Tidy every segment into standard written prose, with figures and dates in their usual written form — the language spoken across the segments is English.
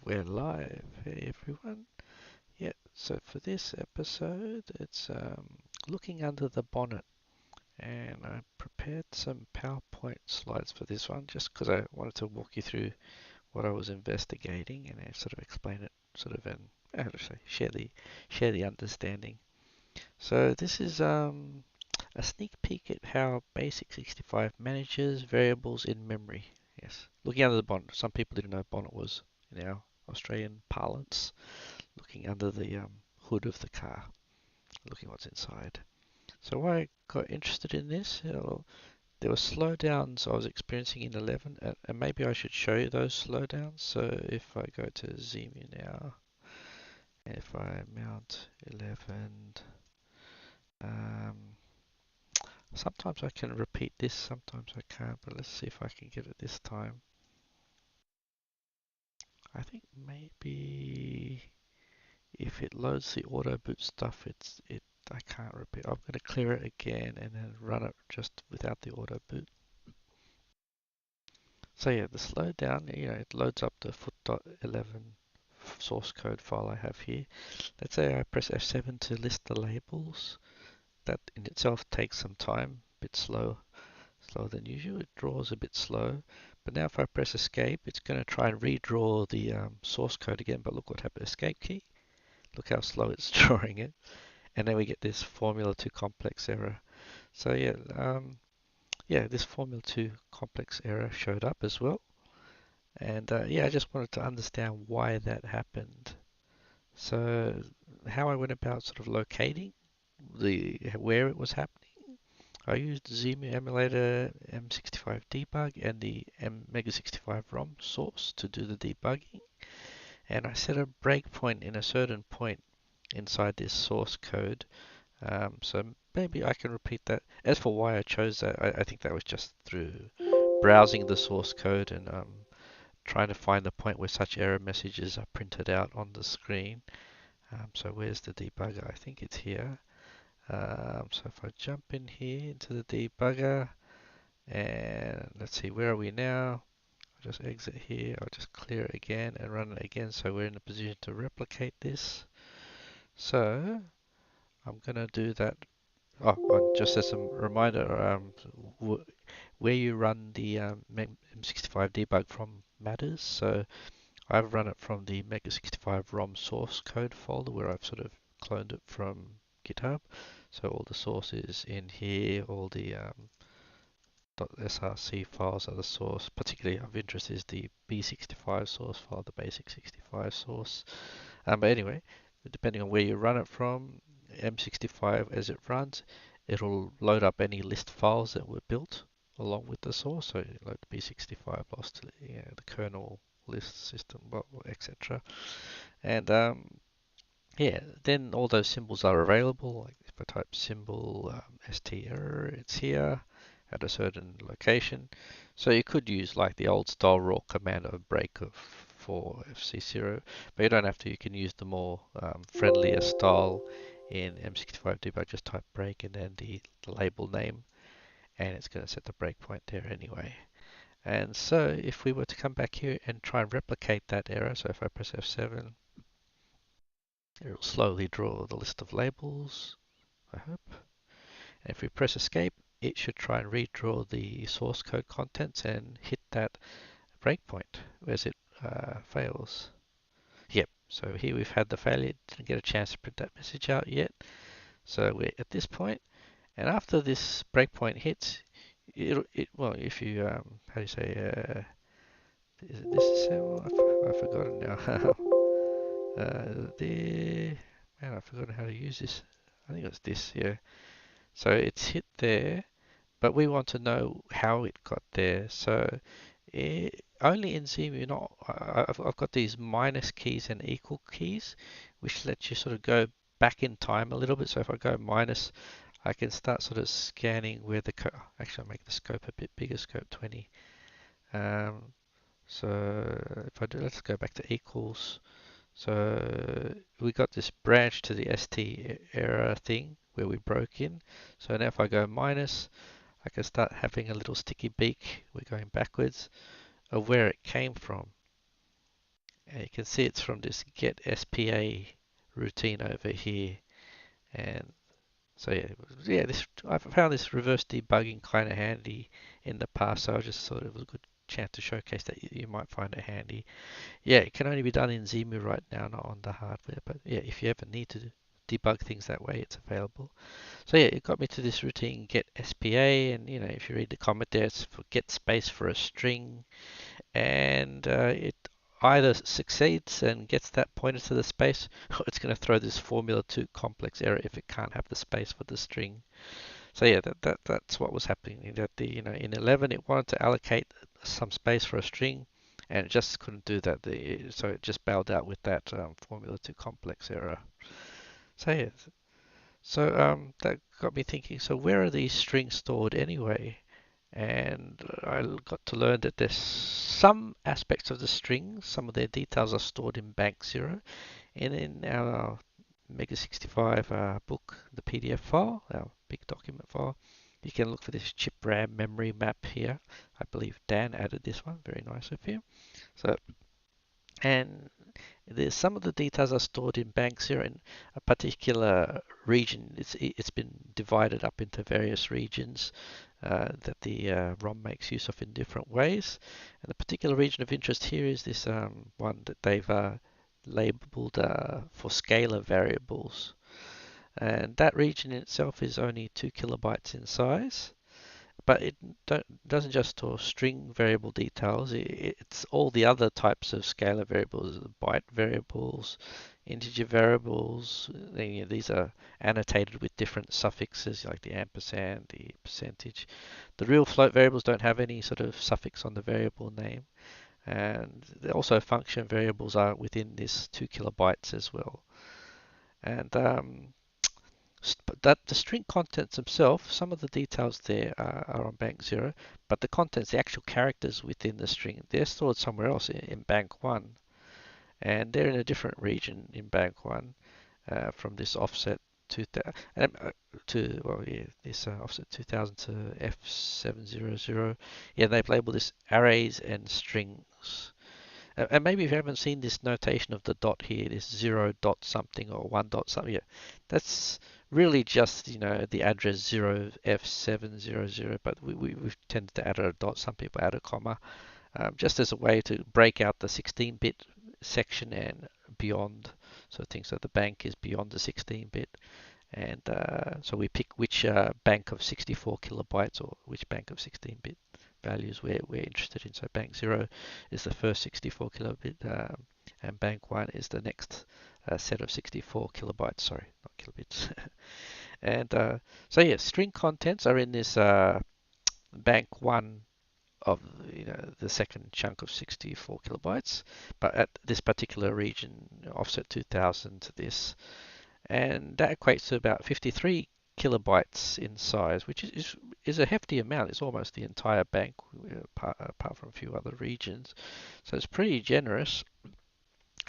We're live. Hey everyone. Yeah, so for this episode, it's looking under the bonnet, and I prepared some PowerPoint slides for this one just because I wanted to walk you through what I was investigating and then sort of explain it, sort of, and actually share the understanding. So this is a sneak peek at how Basic 65 manages variables in memory. Yes, looking under the bonnet. Some people didn't know bonnet was in our Australian parlance. Looking under the hood of the car, looking what's inside. So why I got interested in this, there were slowdowns I was experiencing in 11, and maybe I should show you those slowdowns. So if I go to zoom in now, if I mount 11, um, sometimes I can repeat this, sometimes I can't, but let's see if I can get it this time. I think maybe if it loads the auto boot stuff, I can't repeat. I'm going to clear it again and then run it just without the auto boot. So yeah, the slowdown, it loads up the foot.11 source code file I have here. Let's say I press F7 to list the labels. That in itself takes some time, a bit slower than usual. It draws a bit slow. But now if I press escape, it's going to try and redraw the source code again. But look what happened, escape key. Look how slow it's drawing it. And then we get this formula to complex error. So yeah, this formula to complex error showed up as well. And yeah, I just wanted to understand why that happened. So how I went about sort of locating where it was happening, I used ZEMU emulator M65 debug and the MEGA65 ROM source to do the debugging. And I set a breakpoint in a certain point inside this source code. So maybe I can repeat that. As for why I chose that, I think that was just through browsing the source code and trying to find the point where such error messages are printed out on the screen. So where's the debugger? I think it's here. So if I jump in here into the debugger, and let's see, where are we now? I'll just exit here. I'll just clear it again and run it again so we're in a position to replicate this. So I'm going to do that. Oh, and just as a reminder, where you run the M65 debug from matters. So I've run it from the MEGA65 ROM source code folder where I've sort of cloned it from GitHub. So all the sources in here, all the .src files are the source. Particularly of interest is the B65 source file, the basic 65 source. But anyway, depending on where you run it from, M65 as it runs, it'll load up any list files that were built along with the source. So load the B65 lost, the kernel list system, well, etc. And yeah, then all those symbols are available. Like if I type symbol st error, it's here at a certain location. So you could use like the old style raw command of break of for FC0, but you don't have to. You can use the more friendlier style in M65 debug. Just type break and then the label name, and it's going to set the breakpoint there anyway. And so if we were to come back here and try and replicate that error, so if I press F7, it will slowly draw the list of labels, I hope. And if we press escape, it should try and redraw the source code contents and hit that breakpoint as it fails. Yep, so here we've had the failure. Didn't get a chance to print that message out yet. So we're at this point, and after this breakpoint hits, well, if you how do you say, is it this? I've forgotten now. Man, I've forgotten how to use this. I think it's this, yeah. So it's hit there, but we want to know how it got there. So only in ZEMU, not I've got these minus keys and equal keys, which let you sort of go back in time a little bit. So if I go minus, I can start sort of scanning where actually I'll make the scope a bit bigger, scope 20. So if I do, let's go back to equals. So we got this branch to the ST error thing where we broke in. So now if I go minus, I can start having a little sticky beak. We're going backwards of where it came from. And you can see it's from this get SPA routine over here. And so yeah, this I found this reverse debugging kind of handy in the past, so I just thought it was a good chance to showcase that you might find it handy. Yeah, it can only be done in Zemu right now, not on the hardware, but yeah, if you ever need to debug things that way, it's available. So yeah, it got me to this routine get SPA, and if you read the comment there, it's for get space for a string, and it either succeeds and gets that pointer to the space, or it's going to throw this formula 2 complex error if it can't have the space for the string. So yeah, that's what was happening. That in 11 it wanted to allocate some space for a string, and it just couldn't do that. So it just bailed out with that formula 2 complex error. So yeah, so that got me thinking. So where are these strings stored anyway? And I got to learn that there's some aspects of the strings, some of their details are stored in bank 0, and in our MEGA65 book, the PDF file, our big document file, you can look for this chip RAM memory map here. I believe Dan added this one, very nice of him. So, and there's some of the details are stored in banks here in a particular region. It's been divided up into various regions that the ROM makes use of in different ways. And the particular region of interest here is this one that they've labeled for scalar variables. And that region in itself is only 2 kilobytes in size. But it doesn't just store string variable details. It's all the other types of scalar variables, byte variables, integer variables. These are annotated with different suffixes like the ampersand, the percentage. The real float variables don't have any sort of suffix on the variable name. And also function variables are within this 2 kilobytes as well. And that the string contents themselves, some of the details there are on bank 0, but the contents, the actual characters within the string, they're stored somewhere else in bank 1, and they're in a different region in bank 1 from this offset this offset 2000 to F700. Yeah, they've labeled this arrays and strings. And maybe if you haven't seen this notation of the dot here, this 0 dot something or 1 dot something, yeah, that's really just, the address 0F700, but we've tended to add a dot, some people add a comma, just as a way to break out the 16-bit section and beyond, so things like the bank is beyond the 16-bit. And so we pick which bank of 64 kilobytes or which bank of 16-bit values we're interested in. So bank 0 is the first 64 kilobit, and bank 1 is the next set of 64 kilobytes. Sorry, not kilobits. And so yeah, string contents are in this bank 1 of the second chunk of 64 kilobytes, but at this particular region, offset 2000 to this. And that equates to about 53 kilobytes in size, which is a hefty amount. It's almost the entire bank, apart from a few other regions. So it's pretty generous.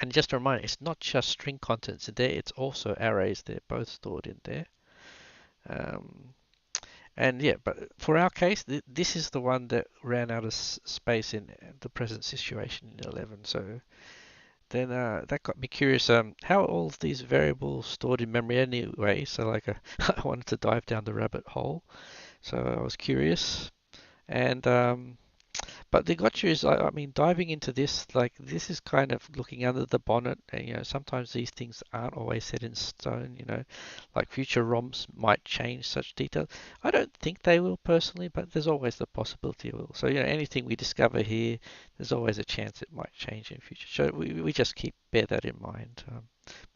And just a reminder, it's not just string contents in there, it's also arrays. They're both stored in there. And yeah, but for our case, this is the one that ran out of space in the present situation in 11. So then that got me curious. How are all of these variables stored in memory anyway? So like, I wanted to dive down the rabbit hole. So I was curious, and but the gotcha is, I mean, diving into this, like, this is kind of looking under the bonnet, and sometimes these things aren't always set in stone. Like future ROMs might change such detail. I don't think they will personally, but there's always the possibility it will. So anything we discover here, there's always a chance it might change in future. So we just bear that in mind.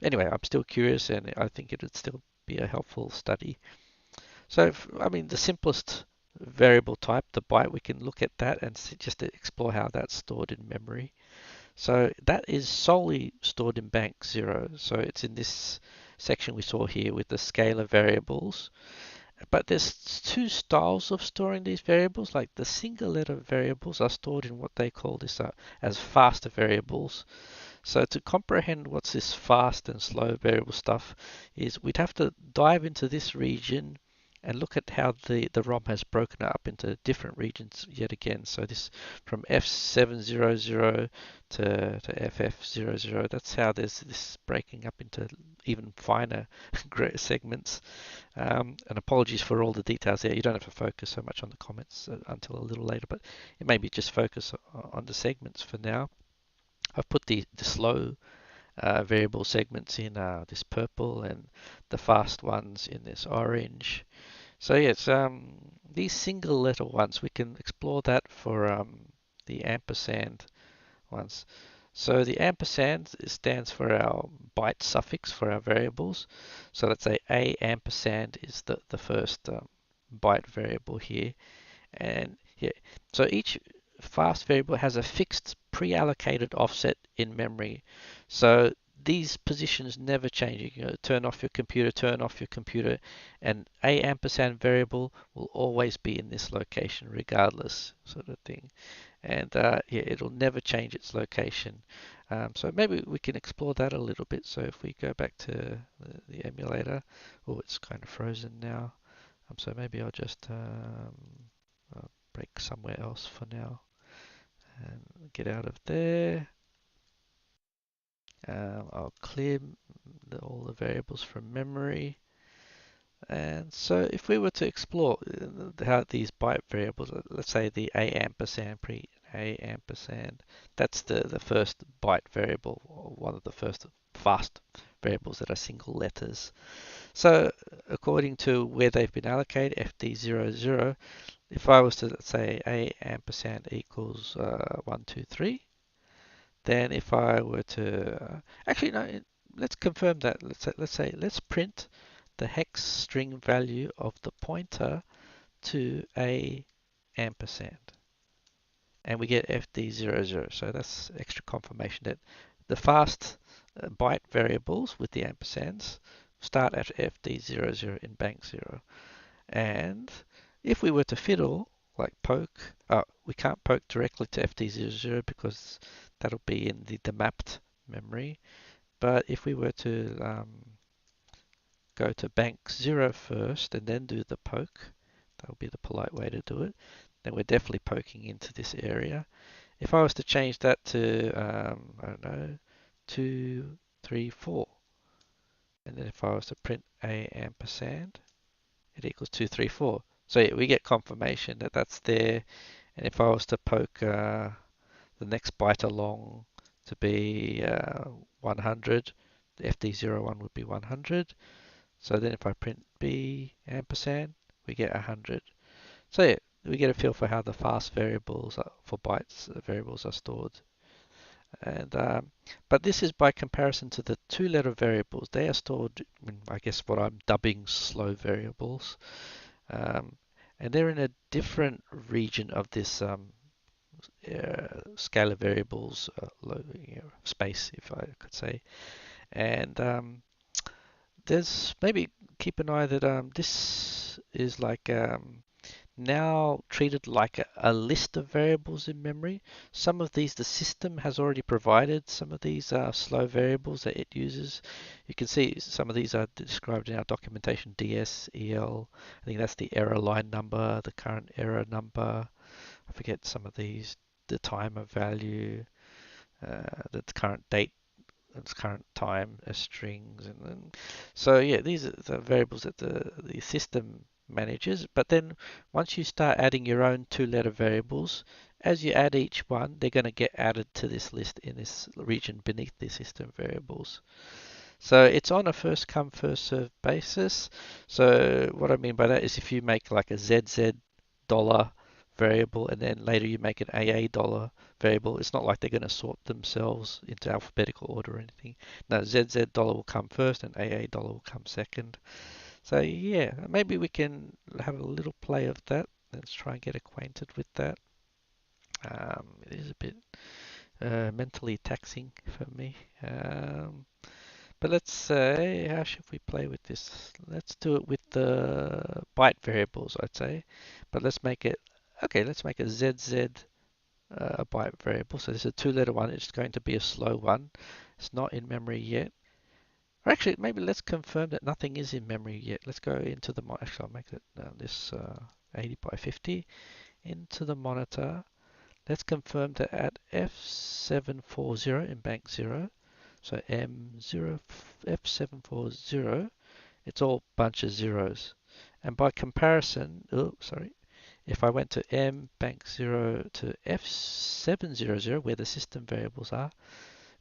Anyway, I'm still curious, and I think it would still be a helpful study. So, I mean, the simplest variable type, the byte, we can look at that and just explore how that's stored in memory. So that is solely stored in bank 0. So it's in this section we saw here with the scalar variables. But there's two styles of storing these variables. Like the single letter variables are stored in what they call this as faster variables. So to comprehend what's this fast and slow variable stuff is we'd have to dive into this region And look at how the ROM has broken it up into different regions yet again. So this from F700 to FF00, that's how there's this breaking up into even finer segments. And apologies for all the details there. You don't have to focus so much on the comments until a little later, but it maybe just focus on the segments for now. I've put the slow variable segments in this purple and the fast ones in this orange. So yes, these single letter ones, we can explore that for the ampersand ones. So the ampersand stands for our byte suffix for our variables. So let's say a ampersand is the first byte variable here. And yeah, so each fast variable has a fixed pre-allocated offset in memory. So these positions never change. You can turn off your computer, and a ampersand variable will always be in this location regardless, sort of thing. And yeah, it'll never change its location. So maybe we can explore that a little bit. So if we go back to the emulator, oh, it's kind of frozen now. So maybe I'll just break somewhere else for now and get out of there. I'll clear all the variables from memory. And so if we were to explore how these byte variables, let's say the a ampersand, a ampersand, that's the first byte variable, or one of the first fast variables that are single letters. So according to where they've been allocated, FD00, if I was to say a ampersand equals 1, 2, 3, then if I were to actually no, let's confirm that. Let's print the hex string value of the pointer to a ampersand, and we get FD00. So that's extra confirmation that the fast byte variables with the ampersands start at FD00 in bank 0. And if we were to fiddle, like poke, we can't poke directly to FD00 because that'll be in the mapped memory. But if we were to go to bank 0 first and then do the poke, that would be the polite way to do it, then we're definitely poking into this area. If I was to change that to, I don't know, 2, 3, 4, and then if I was to print a ampersand, it equals 2, 3, 4. So yeah, we get confirmation that that's there. And if I was to poke the next byte along to be 100, the FD01 would be 100. So then if I print B ampersand, we get 100. So yeah, we get a feel for how the fast variables for bytes variables are stored. And but this is by comparison to the two-letter variables. They are stored in, I guess, what I'm dubbing slow variables. Um, and they're in a different region of this scalar variables space, if I could say. And there's maybe keep an eye that this is like now treated like a list of variables in memory. Some of these the system has already provided. Some of these are slow variables that it uses. You can see some of these are described in our documentation, DS, EL. I think that's the error line number, the current error number. I forget some of these, the timer value, the current date, its current time as strings, and so yeah, these are the variables that the system manages. But then once you start adding your own two-letter variables, as you add each one, they're going to get added to this list in this region beneath the system variables. So it's on a first come first served basis. So what I mean by that is if you make like a ZZ dollar variable and then later you make an AA dollar variable, it's not like they're going to sort themselves into alphabetical order or anything. No, ZZ dollar will come first and AA dollar will come second. So yeah, maybe we can have a little play of that. Let's try and get acquainted with that. It is a bit mentally taxing for me. But let's say, how should we play with this? Let's do it with the byte variables, I'd say. But let's make it, okay, let's make a ZZ a byte variable. So this is a two-letter one. It's going to be a slow one. It's not in memory yet. Or actually, maybe let's confirm that nothing is in memory yet. Let's go into the actually I'll make it this 80 by 50 into the monitor. Let's confirm that at F740 in bank 0, so M0 F740, it's all bunch of zeros. And by comparison, oh sorry, if I went to M bank 0 to F700 where the system variables are,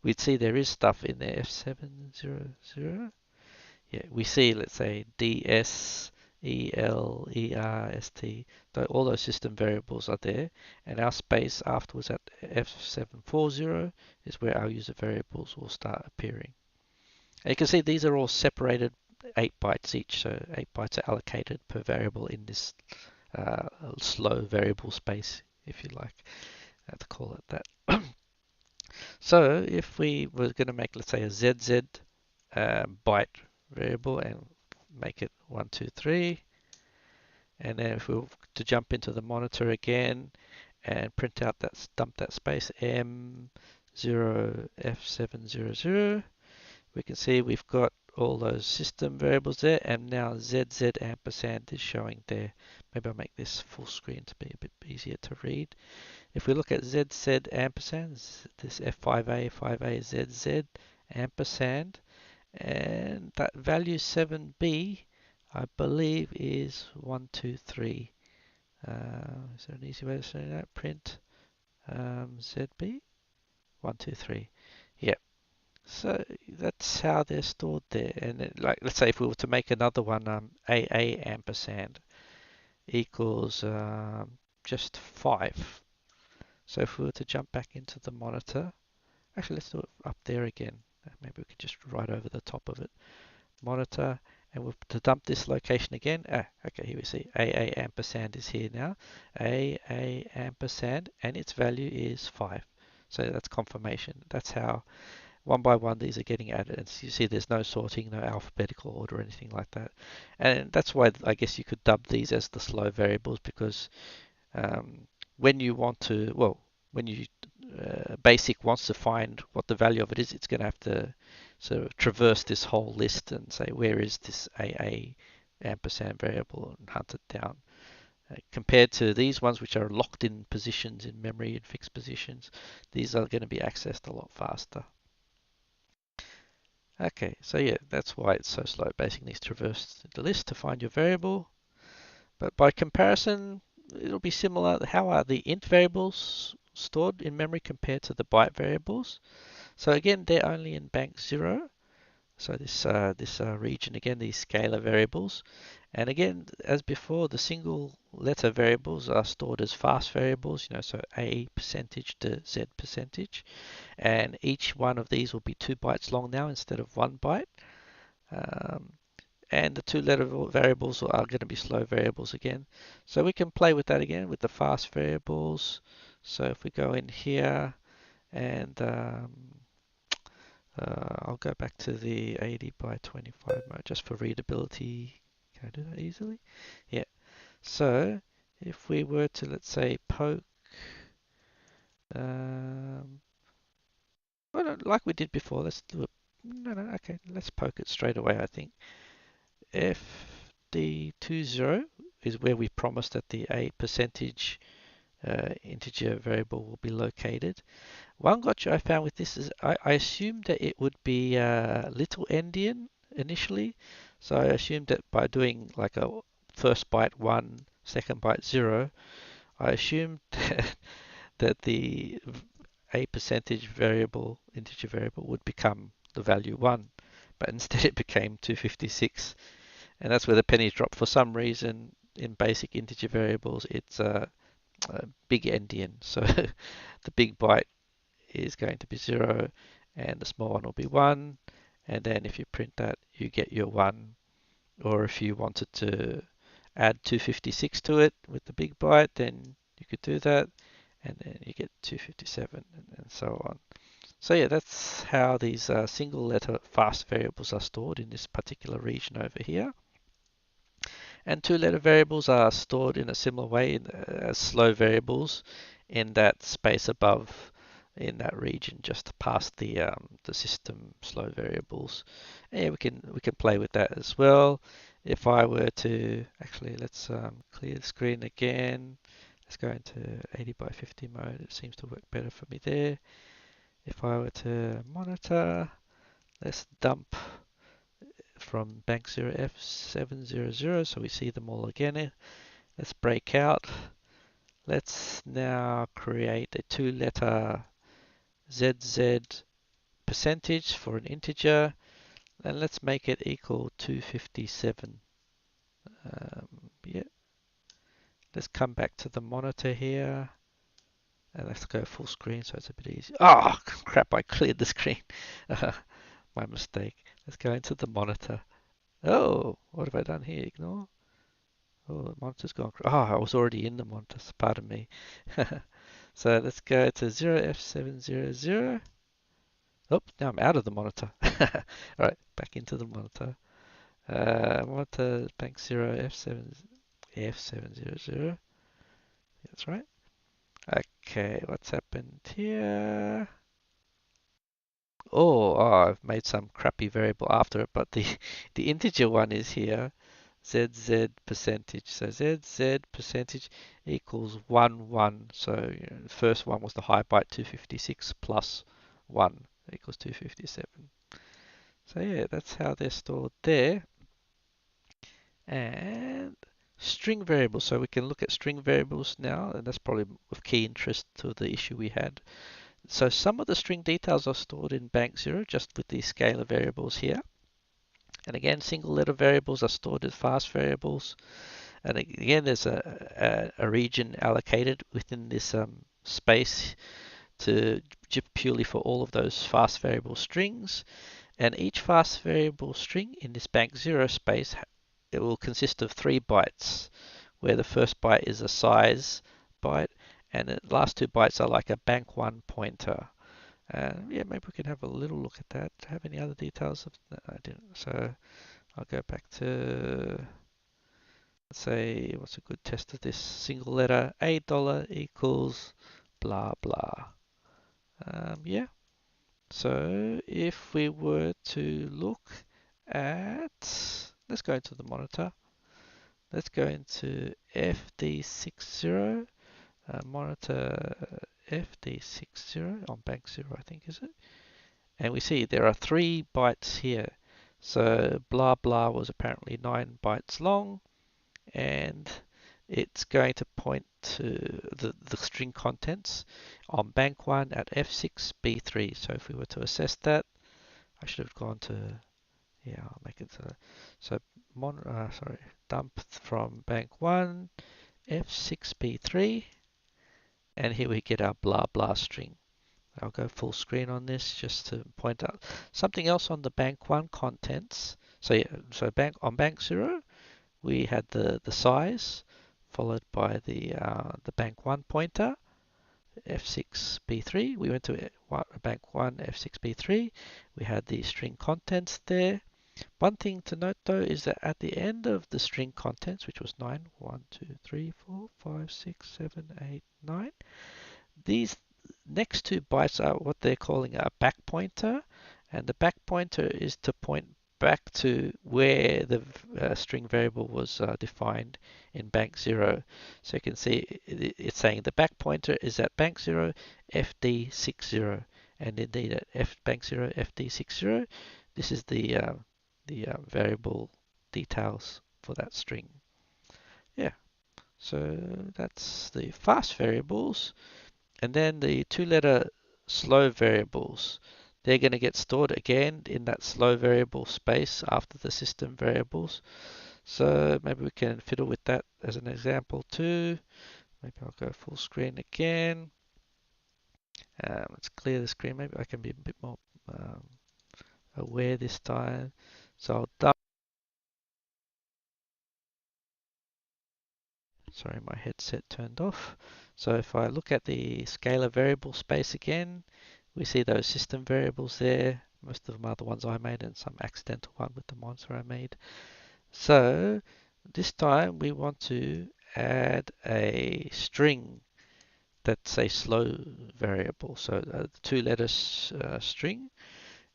we'd see there is stuff in there. F700. Yeah, we see, let's say, DS, EL, ER, ST, all those system variables are there, and our space afterwards at F740 is where our user variables will start appearing. And you can see these are all separated 8 bytes each, so 8 bytes are allocated per variable in this slow variable space, if you like, to call it that. So if we were going to make, let's say, a ZZ byte variable and make it 1, 2, 3, and then if we were to jump into the monitor again and print out that, dump that space M0F700, we can see we've got all those system variables there, and now ZZ ampersand is showing there. Maybe I'll make this full screen to be a bit easier to read. If we look at ZZ ampersand, this F5A, 5A, ZZ ampersand, and that value 7B, I believe is 1, 2, 3. Is there an easy way of saying that? Print ZB, 1, 2, 3. Yep. So that's how they're stored there. And then, like, let's say if we were to make another one, AA ampersand equals just 5. So if we were to jump back into the monitor, actually let's do it up there again. Maybe we could just right over the top of it. Monitor, and we'll to dump this location again. Okay, here we see AA ampersand is here now. AA ampersand, and its value is 5. So that's confirmation. That's how one by one these are getting added. And so you see there's no sorting, no alphabetical order or anything like that. And that's why I guess you could dub these as the slow variables, because when you want to, well, when you BASIC wants to find what the value of it is, it's going to have to sort of traverse this whole list and say where is this AA ampersand variable and hunt it down. Compared to these ones which are locked in positions in memory and fixed positions, these are going to be accessed a lot faster. Okay, so yeah, that's why it's so slow. BASIC needs to traverse the list to find your variable. But by comparison, it'll be similar. How are the int variables stored in memory compared to the byte variables? So again, they're only in bank 0. So this region again, these scalar variables. And again, as before, the single letter variables are stored as fast variables, so A percentage to Z percentage. And each one of these will be 2 bytes long now instead of 1 byte. And the 2-letter variables are going to be slow variables again. So we can play with that again with the fast variables. So if we go in here and I'll go back to the 80 by 25 mode just for readability. Can I do that easily? Yeah. So if we were to, let's say, poke, well, no, like we did before, let's do it. No, okay, let's poke it straight away, I think. FD20 is where we promised that the A percentage integer variable will be located. One gotcha I found with this is I assumed that it would be little endian initially. So I assumed that by doing like a first byte 1, second byte 0, I assumed that the A percentage variable, integer variable, would become the value 1. But instead it became 256. And that's where the pennies drop. For some reason, in basic integer variables, it's a big endian. So the big byte is going to be 0 and the small one will be 1. And then if you print that, you get your 1. Or if you wanted to add 256 to it with the big byte, then you could do that. And then you get 257 and so on. So yeah, that's how these single letter fast variables are stored in this particular region over here. And 2-letter variables are stored in a similar way as slow variables in that space above in that region just past the system slow variables. And we can play with that as well. If I were to actually let's clear the screen again. Let's go into 80 by 50 mode. It seems to work better for me there. If I were to monitor, let's dump from bank 0F700 so we see them all again. Let's break out. Let's now create a two-letter ZZ percentage for an integer, and let's make it equal 257. Yeah. Let's come back to the monitor here, and let's go full screen so it's a bit easier. Oh, crap, I cleared the screen. My mistake. Let's go into the monitor. Oh, what have I done here? Ignore. Oh, the monitor's gone. Oh, I was already in the monitor, so pardon me. So let's go to 0F700. Oh, now I'm out of the monitor. Alright, back into the monitor. Monitor bank 0F7 F700. That's right. Okay, what's happened here? I've made some crappy variable after it, but the the integer one is here. ZZ percentage. So ZZ percentage equals 1, 1. So the first one was the high byte 256 plus 1 equals 257. So yeah, that's how they're stored there. And string variables. So we can look at string variables now, and that's probably of key interest to the issue we had. So some of the string details are stored in bank 0 just with these scalar variables here. And again, single letter variables are stored as fast variables. And again, there's a region allocated within this space to purely for all of those fast variable strings. And each fast variable string in this bank 0 space, it will consist of 3 bytes, where the first byte is a size byte, and the last 2 bytes are like a bank 1 pointer. Yeah, maybe we can have a little look at that. Do I have any other details? No, I didn't. So I'll go back to, let's say, what's a good test of this? Single letter, $8 equals blah blah. Yeah. So if we were to look at, let's go into the monitor. Let's go into FD60, monitor FD60 on bank 0, I think, is it? And we see there are 3 bytes here. So blah blah was apparently 9 bytes long, and it's going to point to the string contents on bank 1 at F6B3. So if we were to assess that, I should have gone to, yeah, I'll make it so dump from bank 1 F6B3, and here we get our blah blah string. I'll go full screen on this just to point out something else on the bank 1 contents. So yeah, so on bank 0 we had the size followed by the bank 1 pointer F6B3. We went to bank 1 F6B3. We had the string contents there. One thing to note though is that at the end of the string contents, which was 9, 1, 2, 3, 4, 5, 6, 7, 8, 9, these next 2 bytes are what they're calling a back pointer, and the back pointer is to point back to where the string variable was defined in bank 0. So you can see it's saying the back pointer is at bank 0 FD60, and indeed at bank 0 FD60 this is the variable details for that string. Yeah, so that's the fast variables. And then the 2-letter slow variables, they're going to get stored again in that slow variable space after the system variables. So maybe we can fiddle with that as an example too. Maybe I'll go full screen again. Let's clear the screen. Maybe I can be a bit more aware this time. So I'll dump. Sorry, my headset turned off. So if I look at the scalar variable space again, we see those system variables there. Most of them are the ones I made and some accidental one with the monitor I made. So this time we want to add a string that's a slow variable. So the two letters string,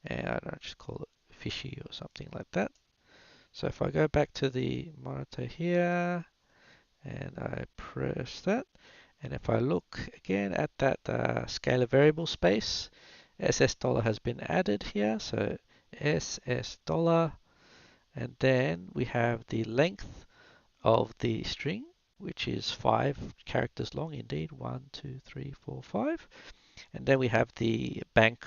and I don't know, just call it fishy or something like that. So if I go back to the monitor here and I press that, and if I look again at that scalar variable space, SS dollar has been added here. So SS dollar, and then we have the length of the string, which is 5 characters long indeed, 1, 2, 3, 4, 5. And then we have the bank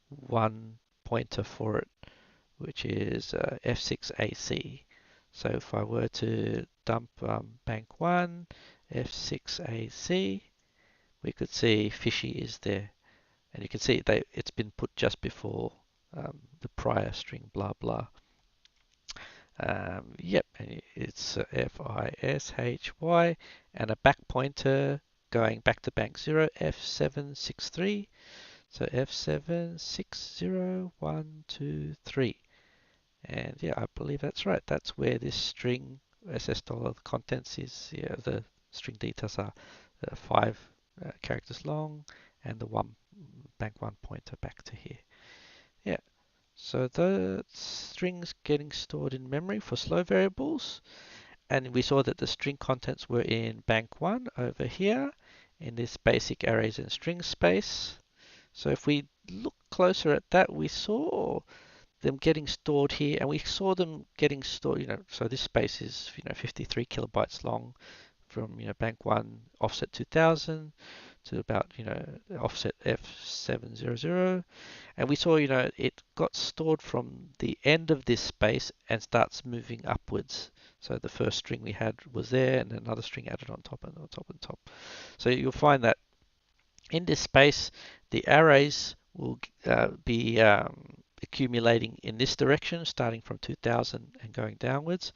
1 pointer for it, which is F6AC. So if I were to dump bank 1, F6AC, we could see fishy is there. And you can see it's been put just before the prior string blah blah. Yep, and it's FISHY and a back pointer going back to bank 0, F763. So F760123. And yeah, I believe that's right. That's where this string SS dollar contents is. Yeah, the string details are 5 characters long and the bank 1 pointer back to here. Yeah. So the strings getting stored in memory for slow variables, and we saw that the string contents were in bank 1 over here in this basic arrays and strings space. So if we look closer at that, we saw them getting stored here, and we saw them getting stored, so this space is 53 kilobytes long from bank 1 offset 2000 to about offset F700. And we saw, it got stored from the end of this space and starts moving upwards. So the first string we had was there, and another string added on top and on top and top. So you'll find that in this space, the arrays will be accumulating in this direction, starting from 2000 and going downwards.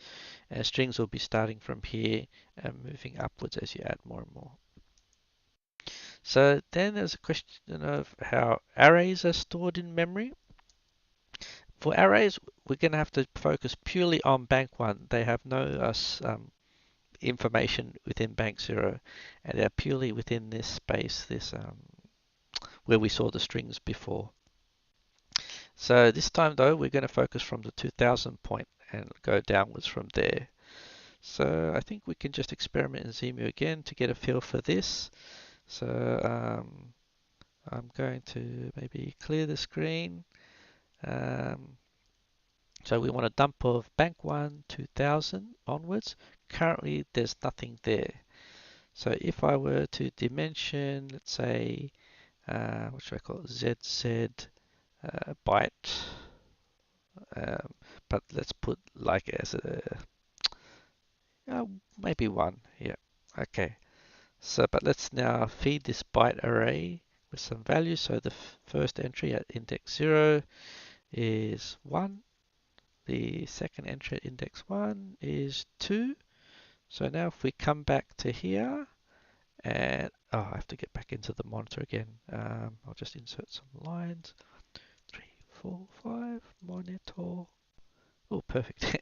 And strings will be starting from here and moving upwards as you add more and more. So then there's a question of how arrays are stored in memory. For arrays, we're going to have to focus purely on bank 1. They have no information within bank 0, and they're purely within this space, this where we saw the strings before. So this time though, we're going to focus from the 2000 point and go downwards from there. So I think we can just experiment in ZEMU again to get a feel for this. So I'm going to maybe clear the screen. So we want a dump of bank 1, 2000 onwards. Currently there's nothing there. So if I were to dimension, let's say, what should I call it, ZZ byte, but let's put like as a, maybe 1, yeah, okay. So, but let's now feed this byte array with some values. So the first entry at index 0 is 1. The second entry at index 1 is 2. So now if we come back to here, and I have to get back into the monitor again. I'll just insert some lines. 3, 4, 5, monitor. Oh, perfect.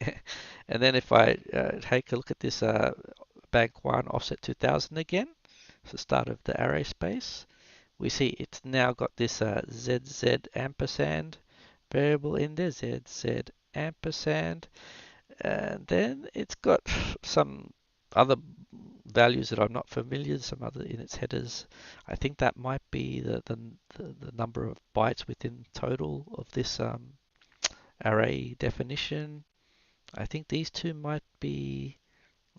And then if I take a look at this bank 1 offset 2000 again, it's the start of the array space, we see it's now got this ZZ ampersand variable in there, ZZ ampersand, and then it's got some other values that I'm not familiar, some other in its headers. I think that might be the number of bytes within total of this array definition. I think these two might be,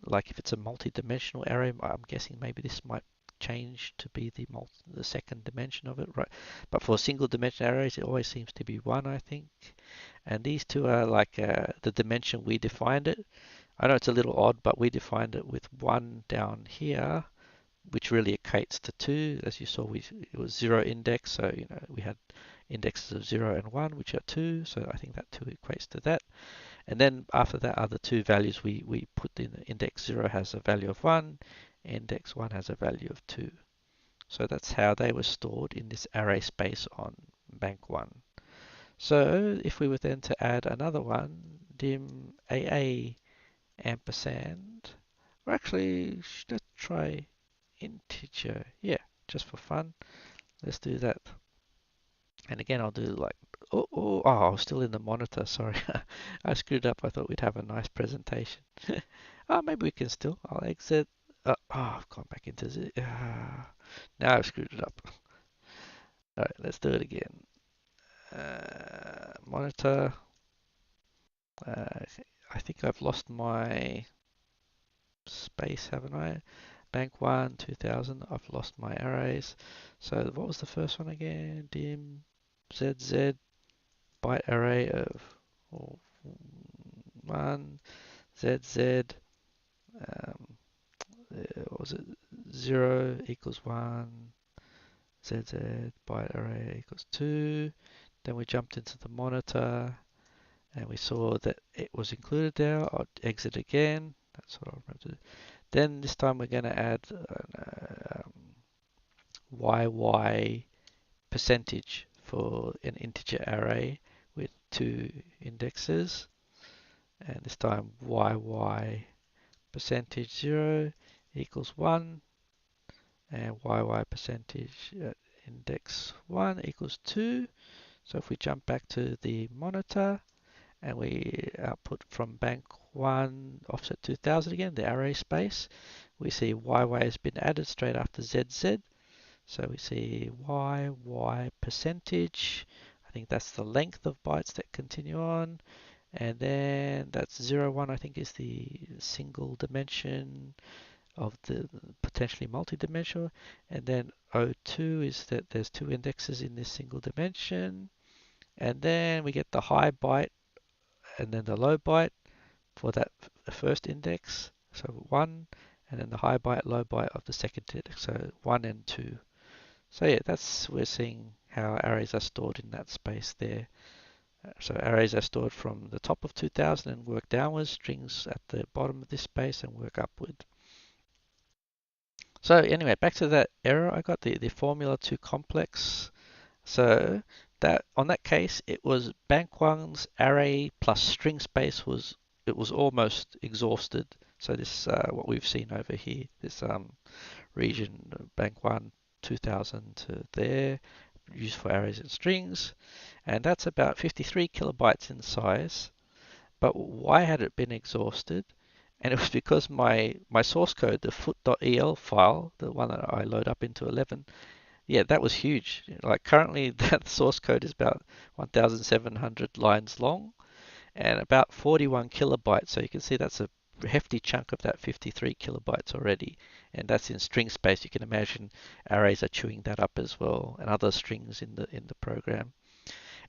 like if it's a multi-dimensional array, I'm guessing maybe this might change to be the second dimension of it, right? But for single dimension arrays, it always seems to be 1, I think. And these two are like the dimension we defined it. I know it's a little odd, but we defined it with 1 down here, which really equates to 2. As you saw, it was 0 index, so we had indexes of 0 and 1, which are 2. So I think that 2 equates to that. And then after that are the two values we put in. Index 0 has a value of 1, index 1 has a value of 2. So that's how they were stored in this array space on bank 1. So if we were then to add another one, dim AA ampersand, or actually let's try integer. Yeah, just for fun. Let's do that. And again, I'll do like, I was still in the monitor. Sorry, I screwed up. I thought we'd have a nice presentation. Maybe we can still. I'll exit. I've gone back into the. Now I've screwed it up. All right, let's do it again. Monitor. I think I've lost my space, haven't I? Bank 1, 2000. I've lost my arrays. So what was the first one again? Dim, ZZ, byte array of 1, ZZ, what was it? 0 equals 1, ZZ, byte array equals 2. Then we jumped into the monitor and we saw that it was included there. I'll exit again. That's what I remember. Then this time we're going to add YY percentage for an integer array with 2 indexes. And this time YY percentage 0 equals 1 and YY percentage index 1 equals 2. So if we jump back to the monitor and we output from bank 1 offset 2000 again, the array space, we see YY has been added straight after ZZ. So we see YY percentage. I think that's the length of bytes that continue on. And then that's 0, 1, I think is the single dimension of the potentially multi-dimensional. And then O2 is that there's 2 indexes in this single dimension. And then we get the high byte and then the low byte for that first index. So 1, and then the high byte, low byte of the second index. So 1 and 2. So yeah, we're seeing how arrays are stored in that space there. So arrays are stored from the top of 2000 and work downwards, strings at the bottom of this space and work upward. So anyway, back to that error, I got the formula too complex. So that on that case, it was bank one's array plus string space was almost exhausted. So this what we've seen over here, this region bank 1 2000 to there, used for arrays and strings, and that's about 53 kilobytes in size. But why had it been exhausted? And it was because my source code, the foot.el file, the one that I load up into 11, yeah, that was huge. Like currently that source code is about 1,700 lines long and about 41 kilobytes. So you can see that's a hefty chunk of that 53 kilobytes already. And that's in string space. You can imagine arrays are chewing that up as well, and other strings in the program.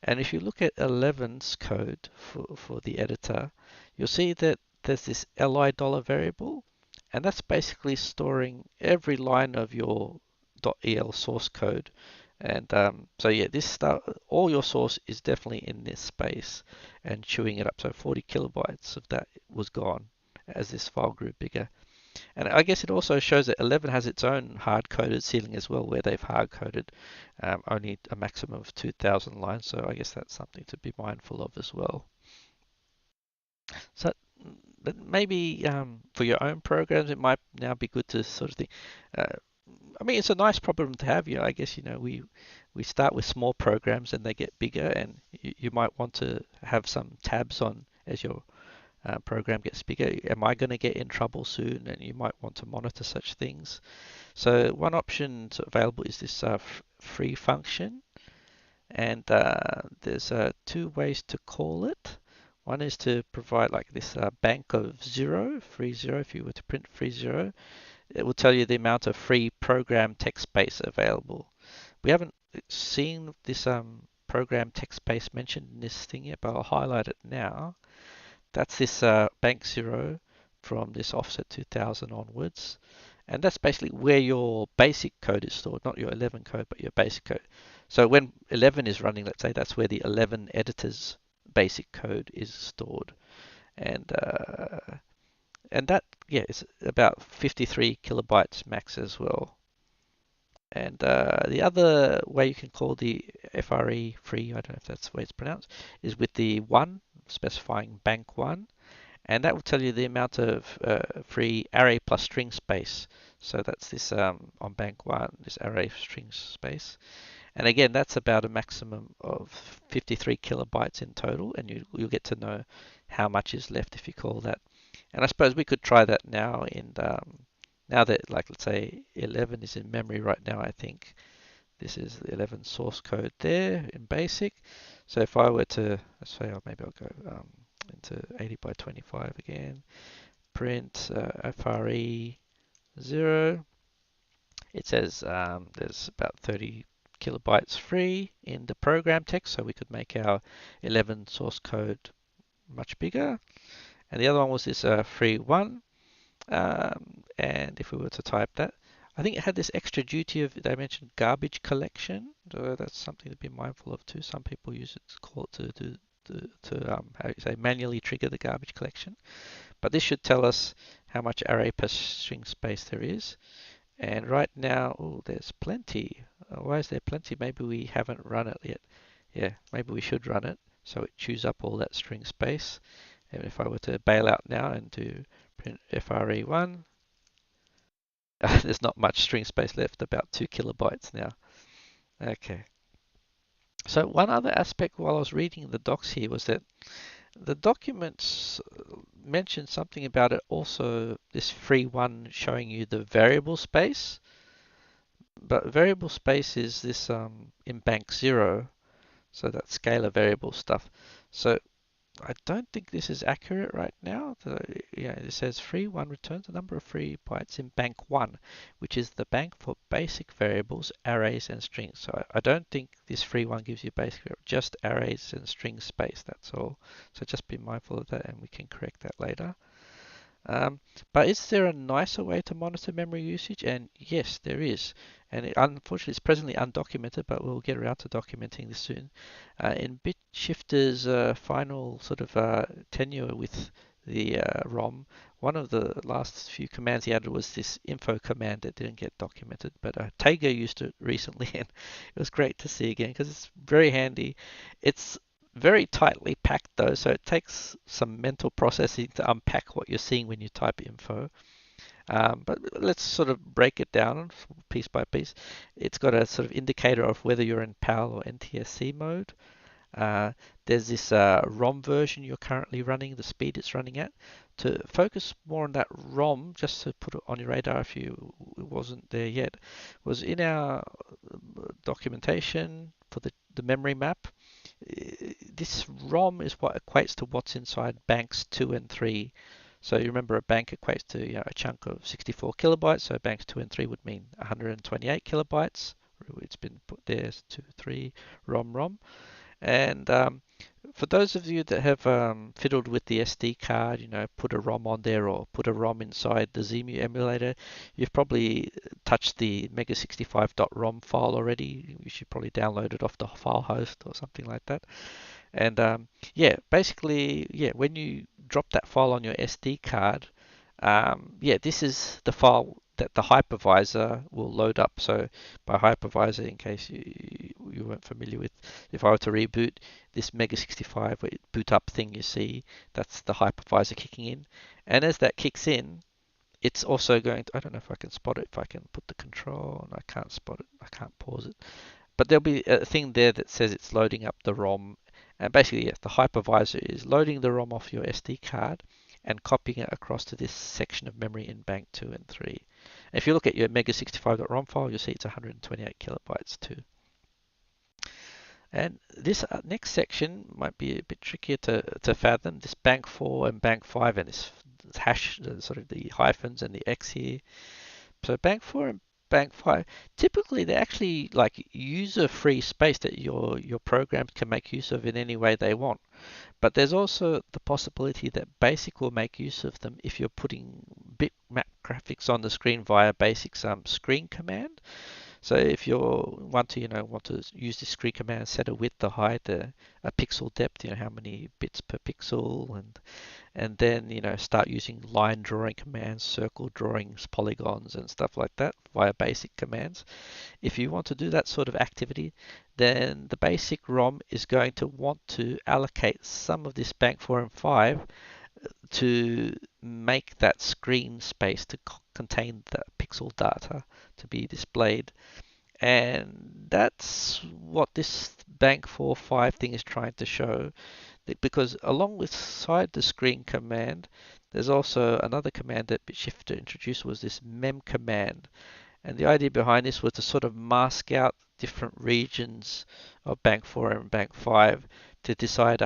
And if you look at 11's code for the editor, you'll see that there's this li dollar variable, and that's basically storing every line of your .el source code. And so yeah, this stuff, all your source is definitely in this space and chewing it up. So 40 kilobytes of that was gone as this file grew bigger. And I guess it also shows that 11 has its own hard-coded ceiling as well, where they've hard-coded only a maximum of 2,000 lines. So I guess that's something to be mindful of as well. So but maybe for your own programs, it might now be good to sort of think. I mean, it's a nice problem to have. I guess we start with small programs and they get bigger, and you might want to have some tabs on as your program gets bigger. Am I going to get in trouble soon? And you might want to monitor such things. So one option available is this free function, and there's 2 ways to call it. One is to provide like this bank of 0, free 0. If you were to print free 0, it will tell you the amount of free program text space available. We haven't seen this program text space mentioned in this thing yet, but I'll highlight it now. That's this bank 0 from this offset 2000 onwards. And that's basically where your basic code is stored, not your 11 code, but your basic code. So when 11 is running, let's say that's where the 11 editor's basic code is stored. And that, yeah, is about 53 kilobytes max as well. And the other way you can call the FRE free, I don't know if that's the way it's pronounced, is with the 1, specifying bank 1. and that will tell you the amount of free array plus string space. So that's this on bank 1, this array string space. And again, that's about a maximum of 53 kilobytes in total, and you'll get to know how much is left if you call that. And I suppose we could try that now now that, like, let's say 11 is in memory right now. I think this is the 11 source code there in BASIC. So if I were to, let's say, maybe I'll go into 80 by 25 again, print FRE 0. It says there's about 30 kilobytes free in the program text, so we could make our 11 source code much bigger. And the other one was this free one. And if we were to type that, I think it had this extra duty of, they mentioned garbage collection. So that's something to be mindful of too. Some people use it, call it to how you say, manually trigger the garbage collection. But this should tell us how much array per string space there is. And right now, oh, there's plenty. Why is there plenty? Maybe we haven't run it yet. Yeah, maybe we should run it so it chews up all that string space. And if I were to bail out now and do print FRE1, there's not much string space left, about 2 kilobytes now. Okay. So one other aspect while I was reading the docs here was that the documents mentioned something about it also, this free one showing you the variable space. But variable space is this in bank 0, so that scalar variable stuff. So I don't think this is accurate right now. Yeah, it says free one returns the number of free bytes in bank 1, which is the bank for basic variables, arrays, and strings. So I don't think this free one gives you basic variables, just arrays and string space. That's all. So just be mindful of that, and we can correct that later. But is there a nicer way to monitor memory usage? And yes, there is. And unfortunately, it's presently undocumented, but we'll get around to documenting this soon. In BitShifter's final sort of tenure with the ROM, one of the last few commands he added was this info command that didn't get documented. But Tega used it recently, and it was great to see again because it's very handy. It's very tightly packed though, so it takes some mental processing to unpack what you're seeing when you type info. But let's sort of break it down piece by piece. It's got a sort of indicator of whether you're in PAL or NTSC mode. There's this ROM version you're currently running, the speed it's running at. To focus more on that ROM, just to put it on your radar if you wasn't there yet, was in our documentation for the memory map. This ROM is what equates to what's inside banks 2 and 3. So you remember a bank equates to a chunk of 64 kilobytes, so banks 2 and 3 would mean 128 kilobytes. It's been put there, 2, 3, ROM. And for those of you that have fiddled with the SD card, put a ROM on there or put a ROM inside the ZEMU emulator, you've probably touched the MEGA65.ROM file already. You should probably download it off the file host or something like that. And yeah, basically, yeah, when you drop that file on your SD card, yeah, this is the file that the hypervisor will load up. So by hypervisor, in case you weren't familiar with, if I were to reboot this MEGA65 boot up thing you see, that's the hypervisor kicking in. And as that kicks in, it's also going to, I don't know if I can spot it, if I can put the control, and I can't spot it, I can't pause it. But there'll be a thing there that says it's loading up the ROM. And basically, yes, the hypervisor is loading the ROM off your SD card and copying it across to this section of memory in bank 2 and 3. If you look at your MEGA65.ROM file, you'll see it's 128 kilobytes too. And this next section might be a bit trickier to fathom, this bank 4 and bank 5 and this hash, sort of the hyphens and the X here. So bank 4 and bank 5, typically they're actually like user-free space that your program can make use of in any way they want. But there's also the possibility that BASIC will make use of them if you're putting bitmap graphics on the screen via BASIC's screen command. So if you want to use the screen command, set a width, a height, a pixel depth, how many bits per pixel, and then start using line drawing commands, circle drawings, polygons, and stuff like that via BASIC commands. If you want to do that sort of activity, then the BASIC ROM is going to want to allocate some of this bank 4 and 5 to make that screen space to contain the pixel data to be displayed. And that's what this Bank 4.5 thing is trying to show, because along with side the screen command, there's also another command that Bitshifter introduced, was this mem command. And the idea behind this was to sort of mask out different regions of Bank 4 and Bank 5 to decide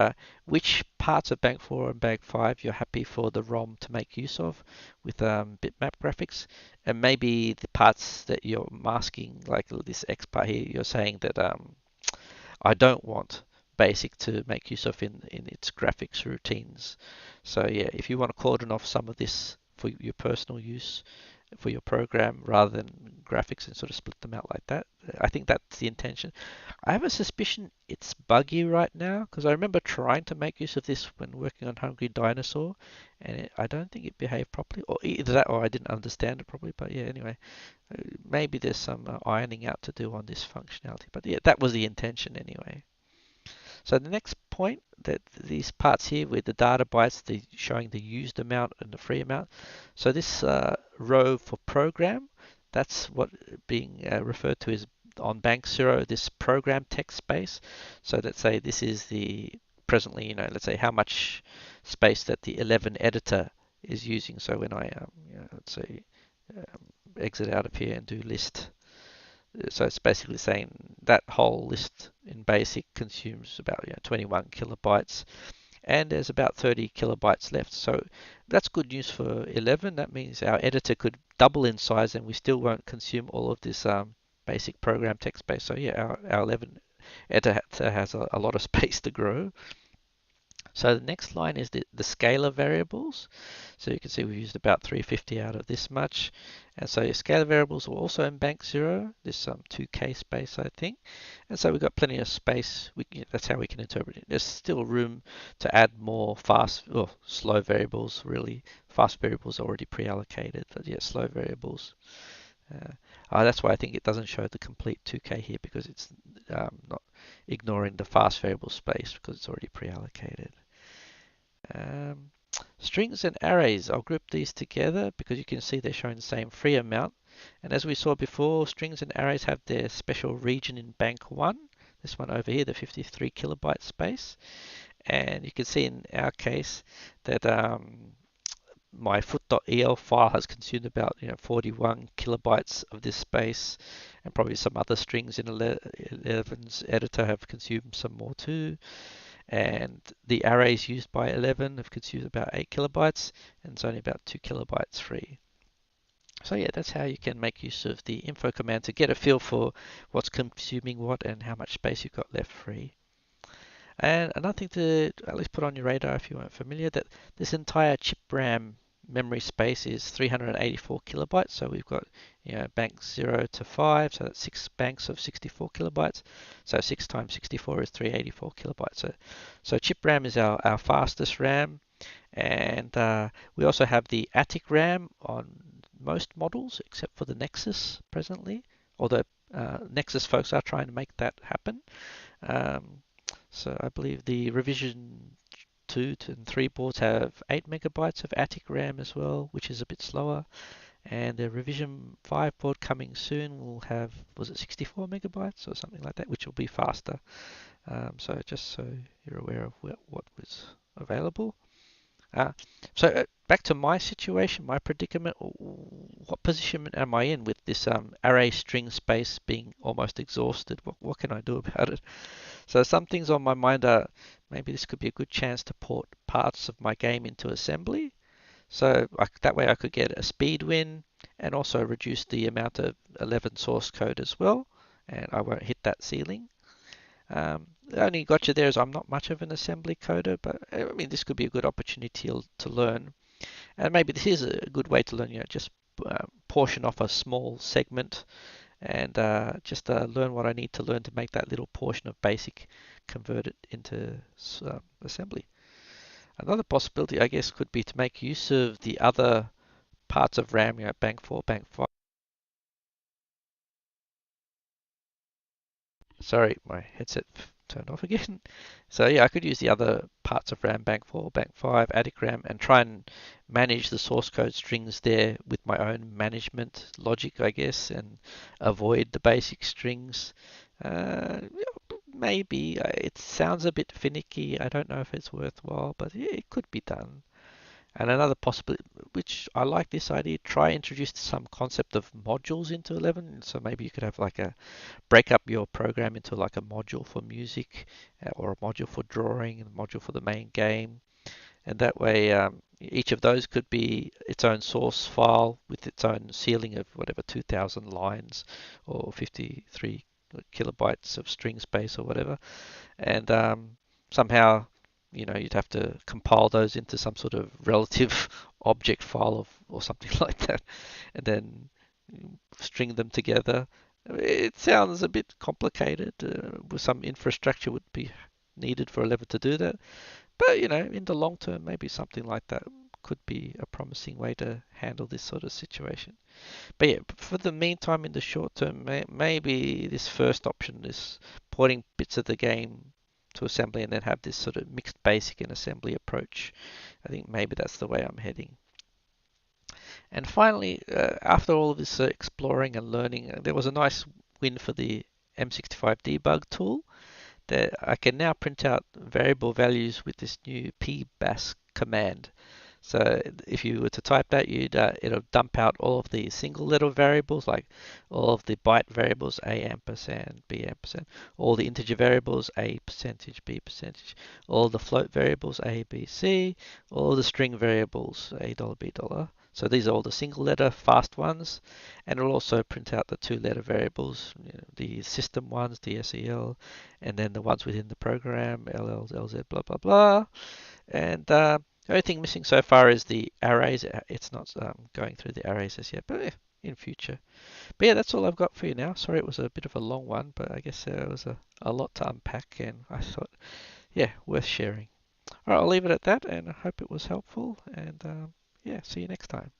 which parts of Bank 4 and Bank 5 you're happy for the ROM to make use of with bitmap graphics, and maybe the parts that you're masking, like this X part here, you're saying that I don't want BASIC to make use of in its graphics routines. So yeah, if you want to cordon off some of this for your personal use, for your program, rather than graphics and sort of split them out like that, I think that's the intention. I have a suspicion it's buggy right now, because I remember trying to make use of this when working on Hungry Dinosaur, and I don't think it behaved properly, or either that or I didn't understand it properly. But yeah, anyway, maybe there's some ironing out to do on this functionality. But yeah, that was the intention anyway. So the next point, that these parts here with the data bytes, showing the used amount and the free amount. So this row for program, that's what being referred to as on bank 0, this program text space. So let's say this is the presently, let's say how much space that the 11 editor is using. So when I, let's say, exit out of here and do list, so it's basically saying that whole list in BASIC consumes about 21 kilobytes, and there's about 30 kilobytes left. So that's good news for 11. That means our editor could double in size and we still won't consume all of this BASIC program text space. So yeah, our 11 editor has a lot of space to grow. So the next line is the scalar variables. So you can see we used about 350 out of this much. And so your scalar variables are also in bank 0, this 2K space, I think. And so we've got plenty of space. That's how we can interpret it. There's still room to add more fast or slow variables, really. Fast variables are already pre-allocated, but yeah, slow variables. That's why I think it doesn't show the complete 2K here, because it's not ignoring the fast variable space because it's already pre-allocated. Um, Strings and arrays, I'll group these together because you can see they're showing the same free amount. And as we saw before, strings and arrays have their special region in bank 1. This one over here, the 53 kilobyte space. And you can see in our case that my foot.el file has consumed about 41 kilobytes of this space, and probably some other strings in 11's editor have consumed some more too. And the arrays used by 11 have consumed about 8 kilobytes, and it's only about 2 kilobytes free. So yeah, that's how you can make use of the info command to get a feel for what's consuming what and how much space you've got left free. And another thing to at least put on your radar if you weren't familiar, that this entire chip RAM memory space is 384 kilobytes. So we've got banks 0 to 5, so that's 6 banks of 64 kilobytes. So 6 times 64 is 384 kilobytes. So chip RAM is our fastest RAM. And we also have the Attic RAM on most models except for the Nexus presently, although Nexus folks are trying to make that happen. So I believe the revision 2 and 3 boards have 8 megabytes of Attic RAM as well, which is a bit slower. And the revision 5 board coming soon will have, was it 64 megabytes or something like that, which will be faster. So just so you're aware of what was available. So back to my situation, my predicament. What position am I in with this array string space being almost exhausted? What can I do about it? So some things on my mind are, maybe this could be a good chance to port parts of my game into assembly. So that way I could get a speed win and also reduce the amount of 11 source code as well, and I won't hit that ceiling. The only gotcha there is I'm not much of an assembly coder, but I mean this could be a good opportunity to learn. And maybe this is a good way to learn, just portion off a small segment and just learn what I need to learn to make that little portion of BASIC convert it into assembly. Another possibility, I guess, could be to make use of the other parts of RAM, bank 4, bank 5. Sorry, my headset turned off again. So yeah, I could use the other parts of RAM, Bank 4, Bank 5, ADIC RAM, and try and manage the source code strings there with my own management logic, I guess, and avoid the basic strings. Maybe it sounds a bit finicky. I don't know if it's worthwhile, but yeah, it could be done. And another possibility, which I like this idea, try introduce some concept of modules into 11. So maybe you could have like a break up your program into like a module for music or a module for drawing and a module for the main game. And that way, each of those could be its own source file with its own ceiling of whatever 2000 lines or 53 kilobytes of string space or whatever. And somehow, you'd have to compile those into some sort of relative object file or something like that, and then string them together. It sounds a bit complicated. With some infrastructure would be needed for Eleven to do that. But in the long term, maybe something like that could be a promising way to handle this sort of situation. But yeah, for the meantime, in the short term, maybe this first option is porting bits of the game to assembly and then have this sort of mixed basic and assembly approach. I think maybe that's the way I'm heading. And finally, after all of this exploring and learning, there was a nice win for the M65 debug tool that I can now print out variable values with this new pbas command. So if you were to type that, it'll dump out all of the single letter variables, like all of the byte variables, a ampersand, b ampersand, all the integer variables, a percentage, b percentage, all the float variables, a, b, c, all the string variables, a dollar, b dollar. So these are all the single letter fast ones, and it'll also print out the two letter variables, the system ones, the SEL, and then the ones within the program, LL, LZ, blah, blah, blah. And the only thing missing so far is the arrays. It's not going through the arrays as yet, but in future. But yeah, that's all I've got for you now. Sorry it was a bit of a long one, but I guess it was a lot to unpack, and I thought, yeah, worth sharing. All right, I'll leave it at that, and I hope it was helpful. And yeah, see you next time.